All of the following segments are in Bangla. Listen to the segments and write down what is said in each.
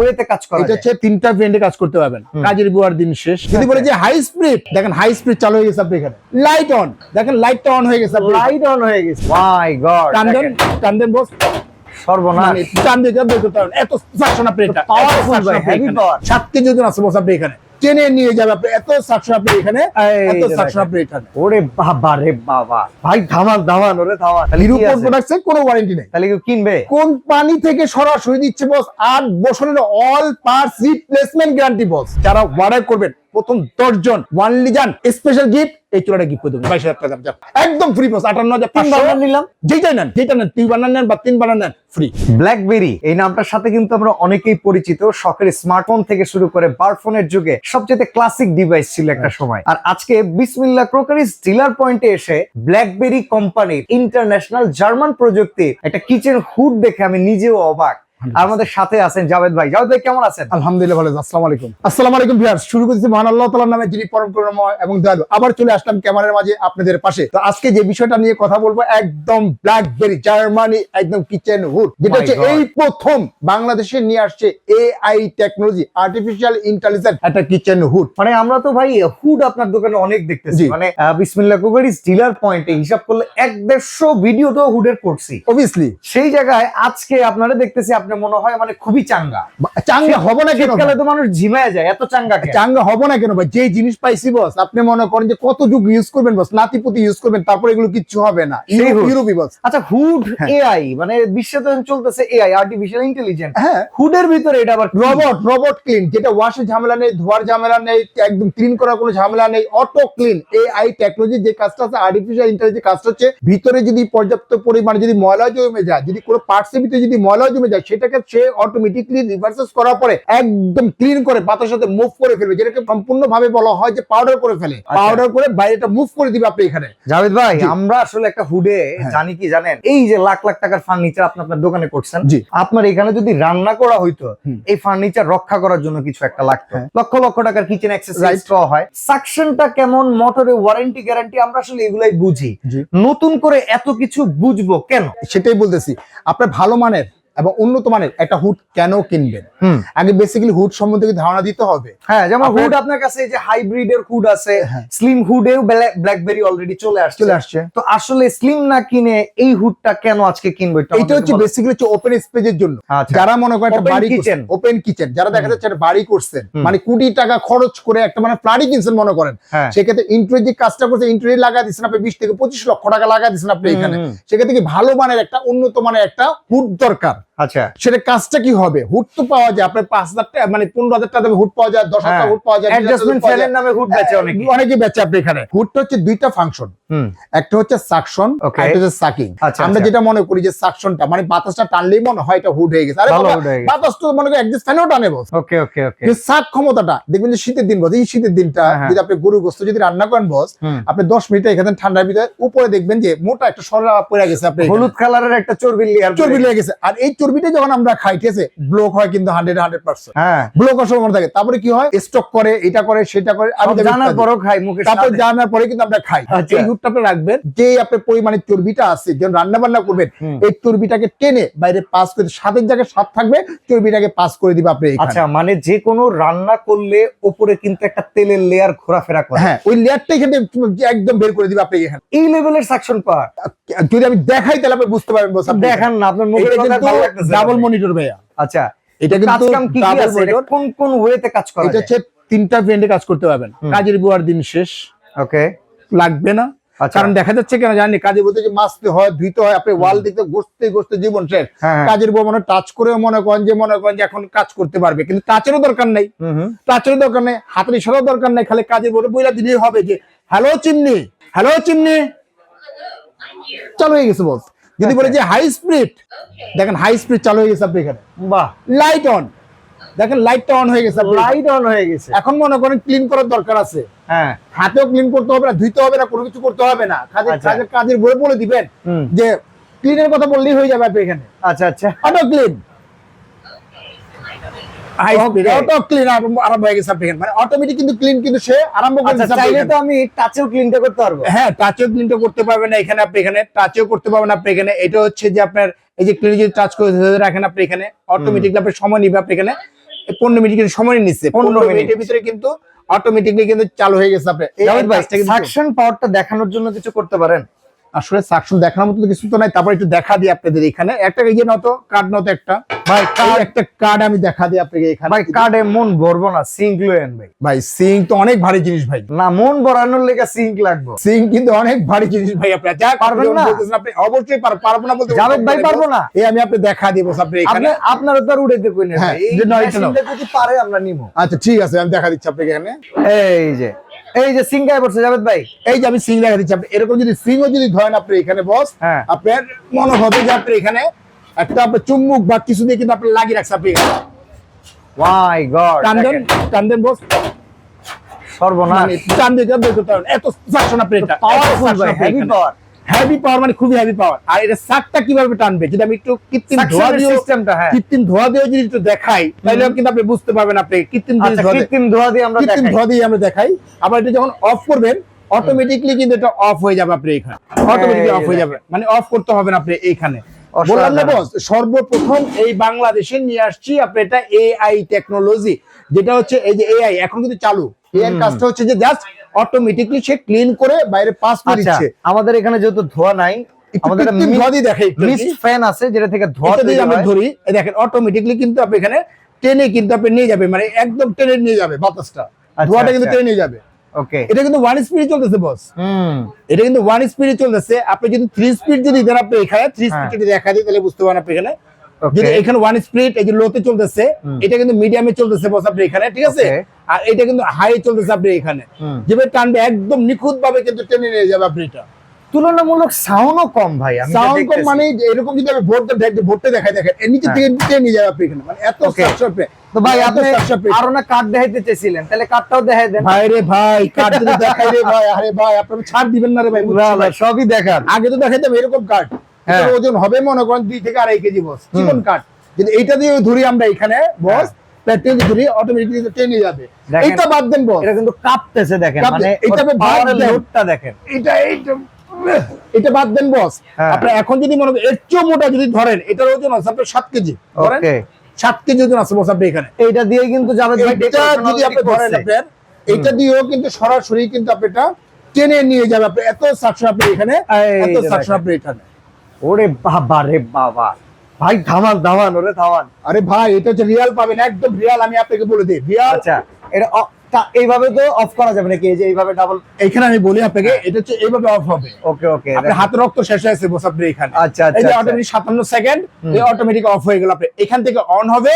ওয়েতে কাজ করা এটা হচ্ছে তিনটা ব্র্যান্ডে কাজ করতে পারবেন, কাজের বুয়ার দিন শেষ। যদি বলে যে হাই স্পিড, দেখেন হাই স্পিড চালু হয়ে গেছে আপনি এখানে। লাইট অন, দেখেন লাইটটা অন হয়ে গেছে, লাইট অন হয়ে গেছে। মাই গড, টান দেন বস, সর্বনাশ। টান দিয়ে এত সাকশন আপনি, এটা পাওয়ারফুল ভাই, হেভি পাওয়ার। 7 কেজি ওজন আছে বস আপনি এখানে, টেনে নিয়ে যাবে আপনি, এত সাকশন আপনি এখানে, এত সাকশন আপনি এখানে। ওরে বাবা রে বাবা, ভাই ধামাল ধামাল, ওরে ধামাল। নিরুপর প্রোডাক্টসের কোনো ওয়ারেন্টি নেই। তাহলে কেউ কিনবে? কোম্পানি থেকে সরাসরি দিচ্ছে বস 8 বছরের অল পার্টস রিপ্লেসমেন্ট গ্যারান্টি বস। যারা অর্ডার করবেন প্রথম 10 জন ওয়ানলি জান স্পেশাল গিফট, এই চুলাটা গিফট করে দেবেন 22,000 টাকা দাম, একদম ফ্রি বস। 58,500 নিলাম, যেটা নেন 2 বানান নেন বা 3 বানান নেন ফ্রি। ব্ল্যাকবেরি এই নামটার সাথে কিন্তু আমরা অনেকেই পরিচিত। শখের স্মার্টফোন থেকে শুরু করে বারফোনের যুগে সবচেয়ে ক্লাসিক ডিভাইস ছিল একটা সময়। আর আজকে বিসমিল্লাহ ক্রোকারিজ ডিলার পয়েন্টে এসে ব্ল্যাকবেরি কোম্পানির ইন্টারন্যাশনাল জার্মান প্রযুক্তির একটা কিচেন হুড দেখে আমি নিজেও অবাক। আর আমাদের সাথে আছেন জাভেদ ভাই। জাভেদ ভাই কেমন আছেন? আলহামদুলিল্লাহ ভালো আছি। আসসালামু আলাইকুম। আসসালামু আলাইকুম ভিউয়ার্স। শুরু করতেছি মহান আল্লাহ তাআলার নামে, যিনি পরম করুণাময় এবং দয়ালু। আবার চলে আসলাম ক্যামেরার মাঝে আপনাদের পাশে। তো আজকে যে বিষয়টা নিয়ে কথা বলবো, একদম ব্ল্যাকবেরি জার্মানি একদম কিচেন হুড, যেটা হচ্ছে এই প্রথম বাংলাদেশে নিয়ে আসছে এআই টেকনোলজি, আর্টিফিশিয়াল ইন্টেলিজেন্স একটা কিচেন হুড। মানে আমরা তো ভাই হুড আপনার দোকানে অনেক দেখতেছি, মানে বিসমিল্লাহ ক্রোকারিজ ডিলার পয়েন্টে হিসাব করলে 150 ভিডিও তো হুডের করছি অবভিয়াসলি। সেই জায়গায় আজকে আপনারা দেখতেছি, আপনি মনে হয় মানে খুবই চাঙ্গা। চাঙ্গা হবো না কেন? শীতকালে তো মানুষ ঝিমায় যায়, এত চাঙ্গা কেন? চাঙ্গা হবো না কেন ভাই? যে জিনিস পাইছি বস, আপনি মনে করেন যে কত যুগ ইউজ করবেন বস, নাতিপুতি ইউজ করবেন, তারপর এগুলো কিচ্ছু হবে না। ইউরোপি বস। আচ্ছা, হুড এআই, মানে বিশ্বে তো চলতেছে এআই, আর্টিফিশিয়াল ইন্টেলিজেন্স। হ্যাঁ, হুডের ভিতরে এটা আবার রোবট ক্লিন, যেটা ওয়াশের ঝামেলা নেই, ধোয়ার ঝামেলা নেই, একদম ক্লিন করার কোনো ঝামেলা নেই, অটো ক্লিন। এআই টেকনোলজি যে কাজটা আছে, আর্টিফিশিয়াল ইন্টেলিজেন্স কাজটা হচ্ছে ভিতরে যদি পর্যাপ্ত পরিমাণে যদি ময়লা জমে যায়, যদি কোনো পার্টসের ভিতরে যদি ময়লা জমে যায়, সেটাকে সে অটোমেটিকলি রিভার্সেস করার পরে একদম ক্লিন করে বাতাসের সাথে মুভ করে ফেলবে, যেটাকে সম্পূর্ণভাবে বলা হয় যে পাউডার করে ফেলে। পাউডার করে বাইরেটা মুভ করে দিবে আপনি এখানে। জাভেদ ভাই, আমরা আসলে একটা হুডে জানি কি জানেন, এই যে লাখ লাখ টাকার ফার্নিচার আপনি আপনার দোকানে করছেন, আপনার এখানে যদি রান্না করা হইতো, এই ফার্নিচার রক্ষা করার জন্য কিছু একটা লাগতো, লক্ষ লক্ষ টাকার কিচেন অ্যাক্সেসরিজ পাওয়া হয়। সাকশনটা কেমন, মোটরে ওয়ারেন্টি গ্যারান্টি, আমরা আসলে এগুলাই বুঝি। নতুন করে এত কিছু বুঝবো কেন? সেটাই বলতেছি। আপনার ভালো মানের এবং উন্নত মানের একটা হুড কেন কিনবেন, আগে বেসিক্যালি হুড সম্বন্ধে ধারণা দিতে হবে। হ্যাঁ, যেমন হুড আপনার কাছে যে হাইব্রিডের হুড আছে, স্লিম হুডেও ব্ল্যাকবেরি অলরেডি চলে আসছে। তো আসলে স্লিম না কিনে এই হুডটা কেন আজকে কিনবো? এটা হচ্ছে বেসিক্যালি হচ্ছে ওপেন স্পেসের জন্য। যারা মনে করেন একটা বাড়ি কিচেন, ওপেন কিচেন যারা দেখা যাচ্ছে একটা বাড়ি করছেন, মানে কোটি টাকা খরচ করে একটা মানে ফ্ল্যাটই কিনছেন মনে করেন, সেক্ষেত্রে ইন্টেরিয়র যে কাজটা করছে, ইন্টেরিয়র লাগা দিচ্ছেন আপনি 20 থেকে 25 লক্ষ টাকা লাগা দিচ্ছেন আপনি এখানে, সেক্ষেত্রে কি ভালো মানের একটা উন্নত মানের একটা হুড দরকার। আচ্ছা, সেটা কাজটা কি হবে? হুড তো পাওয়া যায় আপনার 5,000 টাকা, মানে 15,000 টাকা হুড পাওয়া যায়, 10,000 টাকা হুড পাওয়া যায়, অ্যাডজাস্টমেন্ট সেলের নামে হুড বেচে অনেকে বেচে আপনি এখানে। হুডটা হচ্ছে দুইটা ফাংশন, একটা হচ্ছে সাকশন, একটা হচ্ছে সাকিং। আমরা যেটা মনে করি যে সাকশনটা মানে বাতাসটা টানলেই মনে হয় এটা হুড হয়ে গেছে। আরে বাবা, বাতাস তো মনে করি অ্যাডজাস্ট ফ্যানও টানে বস। ওকে ওকে ওকে। কিন্তু সাক ক্ষমতাটা দেখবেন যে শীতের দিন বস, এই শীতের দিনটা যদি আপনি গরু গোশত যদি রান্না করেন বস, আপনি 10 মিনিটে এখানে ঠান্ডার ভিতরে উপরে দেখবেন যে মোটা একটা সরা পড়ে গেছে, আপনি হলুদ কালারের একটা চর্বি লেগে গেছে। আর এই চর্বিটা যখন আমরা খাই, ঠিক আছে, ব্লক হয় কিন্তু 100%। ব্লক হওয়ার সম্ভাবনা থাকে। তারপরে কি হয়, স্টক করে, এটা করে, সেটা করে, আমি জানার পরেও খাই, মুখে তারপর জানার পরে কিন্তু আমরা খাই। এই হুডটা আপনি রাখবেন, যে আপনার পরিমাণে চর্বিটা আছে, যখন রান্না বান্না করবেন, এই চর্বিটাকে টেনে বাইরে পাস করে, স্বাদের জায়গায় স্বাদ থাকবে, চর্বিটাকে পাস করে দিবে আপনি। আচ্ছা, মানে যে কোনো রান্না করলে উপরে কিন্তু একটা তেলের লেয়ার ঘোরাফেরা করে, হ্যাঁ, ওই লেয়ারটা এখানে একদম বের করে দিবে আপনি এখানে। এই লেভেলের সাকশন পাওয়ার যদি আমি দেখাই তাহলে আপনি বুঝতে পারবেন বস। দেখান না, আপনার মুখের কথা ভালো লাগতেছে। ডাবল মনিটর ভাইয়া। আচ্ছা, এটা কিন্তু ডাবল মনিটর। কোন কোন ওয়েতে কাজ করে? এটা হচ্ছে তিনটা ব্র্যান্ডে কাজ করতে পারবেন। কাজের বুয়ার দিন শেষ, ওকে, লাগবে না। কারণ দেখা যাচ্ছে কেন জানি, কাজে বলতে যে মাছতে হয়, ধুইতে হয়, আপনি ওয়াল দিতে ঘষতে জীবন শেষ। কাজের বউ মনে টাচ করেও মনে করেন যে এখন কাজ করতে পারবে, কিন্তু টাচেরও দরকার নেই, টাচেরও দরকার নেই, হাতের ইশারাও দরকার নেই, খালি কাজের বউ বইলা দিলেই হবে যে হ্যালো চিমনি, হ্যালো চিমনি, চালু হয়ে গেছে বস। যদি বলে যে হাই স্পিড, দেখেন হাই স্পিড চালু হয়ে গেছে আপনি এখানে। বাহ, লাইট অন, দেখেন লাইটটা অন হয়ে গেছে, লাইট অন হয়ে গেছে। এখন মনে করেন ক্লিন করার দরকার আছে, হাতেও ক্লিন করতে হবে না, ধুইতে হবে না, কোনো কিছু করতে হবে না, কাজের বলে দিবেন যে ক্লিনের কথা বললেই হয়ে যাবে আপনি এখানে। আচ্ছা আচ্ছা, অটো ক্লিন, অটো ক্লিন আরম্ভ হয়ে গেছে আপনি এখানে, মানে অটোমেটিক কিন্তু ক্লিন কিন্তু সে আরম্ভ করে দিয়েছে। চাইলে তো আমি টাচেও ক্লিনটা করতে পারবো। হ্যাঁ, টাচেও ক্লিনটা করতে পারবেন না এখানে, আপনি এখানে টাচেও করতে পারবেন আপনি এখানে। এটা হচ্ছে যে আপনার এই যে ক্লিন যদি টাচ করে রাখেন আপনি এখানে, অটোমেটিকলি আপনি সময় নিবে আপনি এখানে 15 মিনিট কিন্তু সময় নিচ্ছে, 15 মিনিটের ভিতরে কিন্তু অটোমেটিকলি কিন্তু চালু হয়ে গেছে। আপনার জাভেদ ভাই সাকশন পাওয়ারটা দেখানোর জন্য কিছু করতে পারেন? আসলে সাকশন দেখানোর মতো কিছু তো নাই, তারপর একটু দেখা দিই আপনাদের এখানে একটা ইয়ে নতো কার্ড নতো একটা ভাই একটা কার্ড আমি দেখা দিই আপনাকে এখানে। ভাই কার্ডে মন ভরবো না, সিঙ্ক লয়েন ভাই। ভাই সিঙ্ক তো অনেক ভারী জিনিস ভাই, না মন ভরানোর লেগে সিঙ্ক লাগবে। সিঙ্ক কিন্তু অনেক ভারী জিনিস ভাই, আপনি যা পারবেন না? আপনি অবশ্যই পারবো না বলতে জাভেদ ভাই পারবো না, এই আমি আপনি দেখা দিব আপনি এখানে। আপনারা তো আর উড়াইতে কইলেন হ্যাঁ, ভাই, এই যে নয় মেশিনটা যদি পারে আমরা নিবো। আচ্ছা ঠিক আছে, আমি দেখা দিচ্ছি আপনাকে এখানে। এই যে সিঙ্ক গায়ে পড়ছে জাভেদ ভাই, এই যে আমি সিং দেখা দিচ্ছি। আপনি এরকম যদি সিংও যদি ধরেন আপনি এখানে বস, হ্যাঁ আপনার মনে হবে যে আপনি এখানে একটা আপনার চুম্বক বা কিছু দিয়ে কিন্তু আপনি লাগিয়ে রাখছেন আপনি এখানে। মাই গড, টান দেন বস, সর্বনাশ, মানে টান দিয়ে বের করতে পারবেন, এত সাকশন আপনি এটা পাওয়ারফুল ভাই, হেভি পাওয়ার, হেভি পাওয়ার, মানে খুবই হেভি পাওয়ার। আর এটা সাকটা কিভাবে টানবে যদি আমি একটু কৃত্রিম ধোয়া দিয়ে সিস্টেমটা, হ্যাঁ কৃত্রিম ধোয়া দিয়ে যদি একটু দেখাই তাহলে কিন্তু আপনি বুঝতে পারবেন। আপনি কৃত্রিম ধোয়া দিয়ে আমরা কৃত্রিম ধোয়া দিয়ে আমরা দেখাই। আবার এটা যখন অফ করবেন অটোমেটিকলি কিন্তু এটা অফ হয়ে যাবে আপনি এখানে, অটোমেটিকলি অফ হয়ে যাবে, মানে অফ করতে হবে না আপনি এইখানে। বললাম না বস, সর্বপ্রথম এই বাংলাদেশে নিয়ে আসছি আপনি এটা এআই টেকনোলজি, যেটা হচ্ছে এই যে এআই এখন কিন্তু চালু। এর কাজটা হচ্ছে যে জাস্ট অটোমেটিকলি সে ক্লিন করে বাইরে পাস করে দিচ্ছে। আমাদের এখানে যেহেতু ধোয়া নাই, আমাদের ধোয়া দিয়ে দেখাই, মিস্ট ফ্যান আছে যেটা থেকে ধোয়া দিয়ে আমরা ধরি, দেখেন অটোমেটিকলি কিন্তু আপনি এখানে টেনে কিন্তু আপনি নিয়ে যাবে, মানে একদম টেনে নিয়ে যাবে বাতাসটা, ধোয়াটা কিন্তু টেনে নিয়ে যাবে। ওকে, এটা কিন্তু 1 স্পিডে চলতেছে বস, এটা কিন্তু 1 স্পিডে চলতেছে। আপনি যদি 3 স্পিড যদি দেন আপনি এখানে 3 স্পিড যদি দেখা দিই তাহলে বুঝতে পারেন আপনি এখানে। যদি এখানে 1 স্পিড এই যে লোতে চলতেছে, এটা কিন্তু মিডিয়ামে চলতেছে বস আপনি এখানে, ঠিক আছে? আর এটা কিন্তু হাই চলতেছে আপনি এখানে, যেভাবে টানবে একদম নিখুঁত ভাবে কিন্তু টেনে নিয়ে যাবে আপনি। এটা তুলনামূলক সাউন্ডও কম ভাই, আমি সাউন্ড কম, মানে এরকম যদি আমি ভোটটা দেখাই, দেখেন এর নিচে থেকে টেনে নিয়ে যাবে আপনি এখানে, মানে এত সাকশন। তো ভাই আপনি আরো না কার্ড দেখাইতে চাইছিলেন, তাহলে কার্ডটাও দেখাই দেন। ভাই রে ভাই, কার্ড যদি দেখাই রে ভাই, আরে ভাই আপনি ছাড় দিবেন না রে ভাই, সবই দেখান। আগে তো দেখাইতাম এরকম কার্ড, এর ওজন হবে মনে করেন 2 থেকে 2.5 কেজি বস, চিকন কার্ড। যদি এইটা দিয়ে ধরি আমরা এখানে বস, প্যাটেল ধরি অটোমেটিক্যালি টেনে নিয়ে যাবে। এটা বাদ দেন বস, এটা কিন্তু কাঁপতেছে দেখেন, মানে এটা পাওয়ারের লোডটা দেখেন, এটা বাদ দেন বস। আপনি এখন যদি মনে করেন এর চেয়ে মোটা যদি ধরেন, এটার ওজন আছে আপনার 7 কেজি, ধরেন 7 কেজি ওজন আছে বস আপনি এখানে। এইটা দিয়ে কিন্তু যাবে ভাই, এটা যদি আপনি ধরেন আপনার এটা দিয়েও কিন্তু সরাসরি কিন্তু আপনি এটা টেনে নিয়ে যাবে আপনি, এত সাকশন আপনি এখানে, এত সাকশন আপনি এখানে। ওরে বাবা রে বাবা ভাই, ধামান ওরে ধামান। আরে ভাই এটা হচ্ছে রিয়াল পাবেন, একদম রিয়াল, আমি আপনাকে বলে দিই রিয়াল। আচ্ছা, এটা এইভাবে তো অফ করা যাবে নাকি? এই যে এইভাবে ডাবল, এখানে আমি বলি আপনাকে, এটা হচ্ছে এইভাবে অফ হবে। ওকে ওকে, আপনার হাতের রক্ত শেষ হয়েছে বস আপনি এখানে। আচ্ছা এই যে অটোমেটিক 57 সেকেন্ড এই অটোমেটিক অফ হয়ে গেল। আপনি এখান থেকে অন হবে,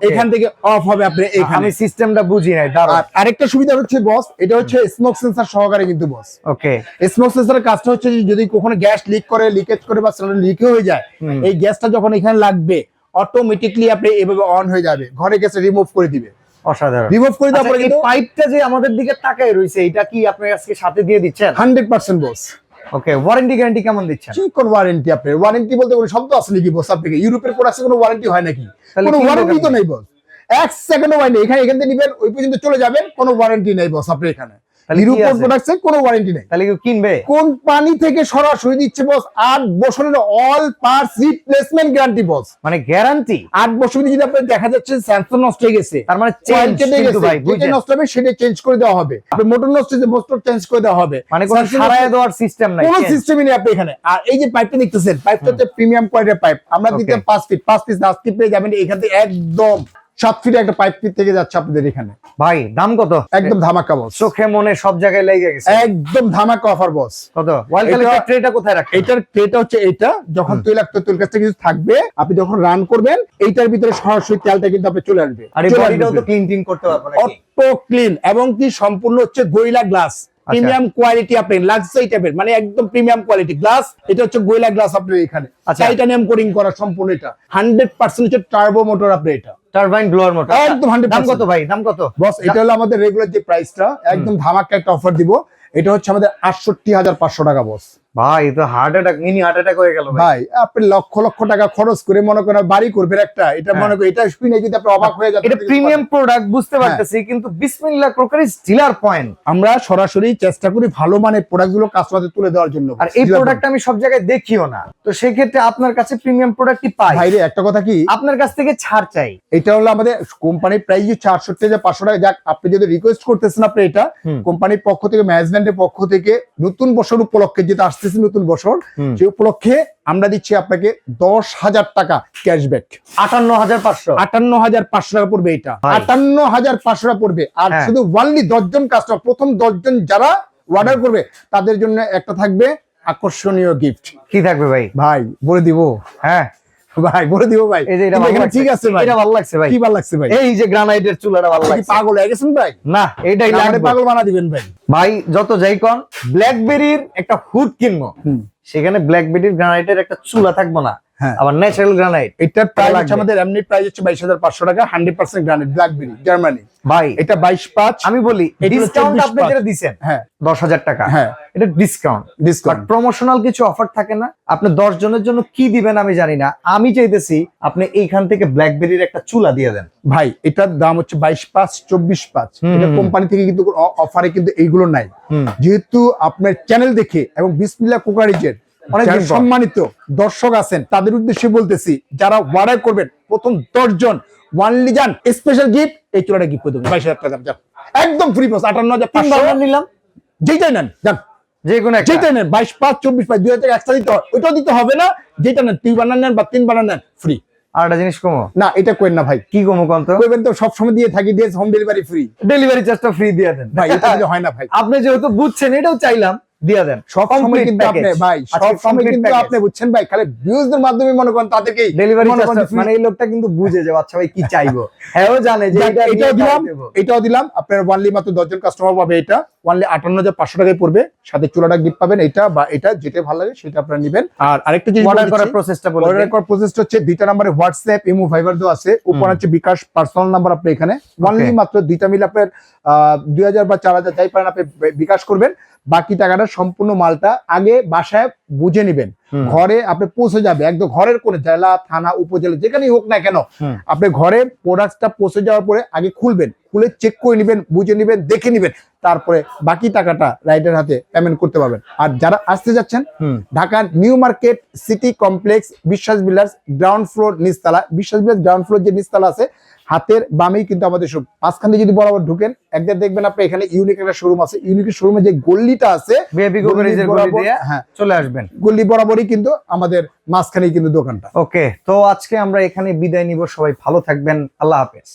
এখান থেকে অফ হবে আপনি এখানে। আমি সিস্টেমটা বুঝি নাই, দাঁড়ান। আরেকটা সুবিধা হচ্ছে বস, এটা হচ্ছে স্মোক সেন্সর সহকারে কিন্তু বস। ওকে, স্মোক সেন্সরের কাজটা হচ্ছে যদি কখনো গ্যাস লিক করে, লিকেজ করে বা সিলিন্ডার লিক হয়ে যায়, এই গ্যাসটা যখন এখানে লাগবে অটোমেটিকলি আপনি এভাবে অন হয়ে যাবে, ঘরে গ্যাস রিমুভ করে দিবে। অসাধারণ। রিমুভ করে দেওয়ার পরে কিন্তু পাইপটা যে আমাদের দিকে তাকায় রইছে, এটা কি আপনি আজকে সাথে দিয়ে দিচ্ছেন? 100% বস। ওকে, ওয়ারেন্টি গ্যারান্টি কেমন দিচ্ছেন? কি কোন ওয়ারেন্টি? আপনি ওয়ারেন্টি বলতে কোনো শব্দ আছে নাকি বস? আপনাকে ইউরোপের প্রোডাক্টে কোনো ওয়ারেন্টি হয় নাকি? কোনো ওয়ারেন্টি তো নাই বস, 1 সেকেন্ডও হয় না। এখান থেকে নেবেন ওই পর্যন্ত চলে যাবেন, কোনো ওয়ারেন্টি নাই বস আপনি এখানে। ইউরোপের প্রোডাক্টে কোনো ওয়ারেন্টি নাই। তাহলে কেউ কিনবে? কোম্পানি থেকে সরাসরি দিচ্ছে বস 8 বছরের অল পার্টস রিপ্লেসমেন্ট গ্যারান্টি বস, মানে গ্যারান্টি 8 বছর। যদি আপনি দেখা যাচ্ছে সেন্সর নষ্ট হয়ে গেছে, তার মানে চেঞ্জ কিন্তু ভাই, যেটা নষ্ট হবে সেটা চেঞ্জ করে দেওয়া হবে। আপনি মোটর নষ্ট হয়েছে, মোটর চেঞ্জ করে দেওয়া হবে, মানে কোনো সারায় দেওয়ার সিস্টেম নাই, কোনো সিস্টেমই নেই আপনি এখানে। আর এই যে পাইপটা দেখতেছেন, পাইপটা হচ্ছে প্রিমিয়াম কোয়ালিটির পাইপ। আমরা দিতে 5 ফিট 5 পিস আজকে পেয়ে যাবেন এখান থেকে, একদম 7 ফিট একটা পাইপ থেকে যাচ্ছে আপনাদের এখানে। ভাই দাম কত? একদম ধামাকা বস, চোখে মনে সব জায়গায় লেগে গেছে, একদম ধামাকা অফার বস। কত? ওয়াল কালেক্টর ট্রেটা কোথায় রাখেন? এটার ট্রেটা হচ্ছে এটা, যখন তৈলাক্ত তেল কাছে কিছু থাকবে আপনি যখন রান করবেন এইটার ভিতরে সরাসরি তেলটা কিন্তু আপনি চলে আসবে। আর এই বডিটাও তো ক্লিন টিন করতে পারবেন নাকি? অটো ক্লিন, এবং কি সম্পূর্ণ হচ্ছে গরিলা গ্লাস, প্রিমিয়াম কোয়ালিটি, আপনি লাক্সারি টাইপের, মানে একদম প্রিমিয়াম কোয়ালিটি গ্লাস। এটা হচ্ছে গরিলা গ্লাস আপনার এখানে, টাইটানিয়াম কোটিং করা সম্পূর্ণ। এটা 100% হচ্ছে টার্বো মোটর আপনি, এটা টারবাইন ব্লোয়ার মোটর একদম 100%। দাম কত ভাই? দাম কত বস? এটা হলো আমাদের রেগুলার যে প্রাইসটা, একদম ধামাকা একটা অফার দিব। এটা হচ্ছে আমাদের ৬৮,৫০০ টাকা বস। ভাই তো heart attack, mini heart attack হয়ে গেল ভাই। ভাই আপনি লক্ষ লক্ষ টাকা খরচ করে মনে করেন বাড়ি করবেন একটা, এটা মনে করেন এটা স্পিনে যদি আপনি অবাক হয়ে যান। এটা প্রিমিয়াম প্রোডাক্ট বুঝতে পারতেছি, কিন্তু বিসমিল্লাহ ক্রকারিজ ডিলার পয়েন্ট আমরা সরাসরি চেষ্টা করি ভালো মানের প্রোডাক্ট গুলো কাস্টমারদের তুলে দেওয়ার জন্য। আর এই প্রোডাক্ট আমি সব জায়গায় দেখিও না, তো সেই ক্ষেত্রে আপনার কাছে প্রিমিয়াম প্রোডাক্টই পাই। ভাইরে একটা কথা কি, আপনার কাছ থেকে ছাড় চাই। এটা হলো আমাদের কোম্পানির প্রাইস 460 যে 500 টাকা, যাক আপনি যদি রিকোয়েস্ট করতেছেন আপনি এটা কোম্পানির পক্ষ থেকে, ম্যানেজমেন্টের পক্ষ থেকে নতুন বছর উপলক্ষে যেটা আসতেছে নতুন বছর, সেই উপলক্ষে আমরা দিচ্ছি আপনাকে 10,000 টাকা ক্যাশব্যাক। 58,500 58,500 টাকা পড়বে, এটা 58,500 টাকা পড়বে। আর শুধু ওয়ানলি 10 জন কাস্টমার, প্রথম 10 জন যারা অর্ডার করবে তাদের জন্য একটা থাকবে আকর্ষণীয় গিফট। কি থাকবে ভাই? ভাই বলে দিব, হ্যাঁ ভাই বলে দিব ভাই। এই যে এটা ভালো লাগছে, ঠিক আছে ভাই, এটা ভালো লাগছে ভাই। কি ভালো লাগছে ভাই? এই যে গ্রানাইটের চুলাটা ভালো আপনি কি লাগছে। পাগল হয়ে গেছেন ভাই? না এটাই আমাদের লাগবে। পাগল বানা দিবেন ভাই। ভাই যত যাই কোন ব্ল্যাকবেরির একটা হুড কিনবো, সেখানে ব্ল্যাকবেরির গ্রানাইটের একটা চুলা থাকবো না, হ্যাঁ। আবার ন্যাচারাল গ্রানাইট। এটার প্রাইস হচ্ছে আমাদের এমনি প্রাইস হচ্ছে 22,500 টাকা, 100% গ্রানাইট ব্ল্যাকবেরি জার্মানি। ভাই এটা 22,500। আমি বলি এটা ডিসকাউন্ট আপনি 24,500 যেটা দিবেন, হ্যাঁ 10,000 টাকা, হ্যাঁ এটা ডিসকাউন্ট। But discount. প্রমোশনাল কিছু অফার থাকে না? আপনি 10 জনের জন্য কি দিবেন আমি জানি না, আমি চাইতেছি আপনি এইখান থেকে ব্ল্যাকবেরির একটা চুলা দিয়ে দেন। ভাই এটার দাম হচ্ছে 22,500 24,500। এটা কোম্পানি থেকে কিন্তু অফারে কিন্তু এইগুলো নাই, যেহেতু আপনার চ্যানেল দেখে এবং বিসমিল্লাহ কুকারিজের অনেক সম্মানিত দর্শক আছেন তাদের উদ্দেশ্যে বলতেছি, যারা অর্ডার করবেন প্রথম 10 জন ওয়ানলি যান স্পেশাল গিফট, এই চুলাটা গিফট করে দেবেন 22,000 টাকা দাম, একদম ফ্রি পাস। 58,500 নিলাম, যেটাই নেন যান, যে কোনো একটা যেটাই নেন 22,500 24,500 2,000 টাকা এক্সট্রা দিতে হয়, ওইটাও দিতে হবে না। যেটা নেন 2 বানান নেন বা 3 বানান নেন ফ্রি। আর একটা জিনিস কমো না এটা করেন না ভাই, কি কমো কোন তো? কইবেন তো সবসময় দিয়ে থাকি, দিয়ে হোম ডেলিভারি ফ্রি। ডেলিভারি চার্জটা ফ্রি দিয়ে দেন ভাই এটা দিলে হয় না ভাই। আপনি যেহেতু বুঝছেন এটাও চাইলাম দিয়ে দেন। সব সময় কিন্তু আপনি ভাই, সব সময় কিন্তু আপনি বুঝছেন ভাই, খালি ভিউজদের মাধ্যমে মনে করেন তাদেরকেই ডেলিভারি চার্জ, মানে এই লোকটা কিন্তু বুঝে যে আচ্ছা ভাই কি চাইবো, হ্যাঁ ও জানে যে এটাও দিলাম। আপনার ওয়ানলি মাত্র 10 জন কাস্টমার পাবে, এটা ওয়ানলি 58,500 টাকায় পড়বে, সাথে চুলাটা গিফট পাবেন। এটা বা এটা যেটা ভালো লাগে সেটা আপনারা নেবেন। আর আরেকটা জিনিস অর্ডার করার প্রসেসটা বলে অর্ডার করার প্রসেসটা হচ্ছে 2টা নম্বরে হোয়াটসঅ্যাপ ইমো ভাইবার দেওয়া আছে, উপর হচ্ছে বিকাশ পার্সোনাল নাম্বার। আপনি এখানে ওয়ানলি মাত্র 2টা মিলে আপনার 2,000 বা 4,000 যাই পারেন আপনি বিকাশ করবেন। বাকি টাকাটা সম্পূর্ণ মালটা আগে বাসায় বুঝে নেবেন, ঘরে আপনি পৌঁছে যাবে একদম ঘরের কোণে, জেলা থানা উপজেলা যেখানেই হোক না কেন, আপনি ঘরে প্রোডাক্টটা পৌঁছে যাওয়ার পরে আগে খুলবেন, খুলে চেক করে নেবেন, বুঝে নেবেন, দেখে নেবেন, তারপরে বাকি টাকাটা রাইডার হাতে পেমেন্ট করতে পারবেন। আর যারা আসতে যাচ্ছেন ঢাকার নিউ মার্কেট সিটি কমপ্লেক্স বিশ্বাস বিলাস গ্রাউন্ড ফ্লোর নিচতলা, বিশ্বাস বিলাস গ্রাউন্ড ফ্লোর যে নিচতলা আছে হাতের বামেই কিন্তু আমাদের সব, মাঝখান দিয়ে যদি বরাবর ঢুকেন একবার দেখবেন আপনি এখানে ইউনিক একটা শোরুম আছে, ইউনিকের শোরুমে যে গল্লিটা আছে হ্যাঁ চলে আসবেন, গল্লি বরাবরই কিন্তু আমাদের মাঝখানেই কিন্তু দোকানটা। ওকে, তো আজকে আমরা এখানে বিদায় নিব, সবাই ভালো থাকবেন, আল্লাহ হাফেজ।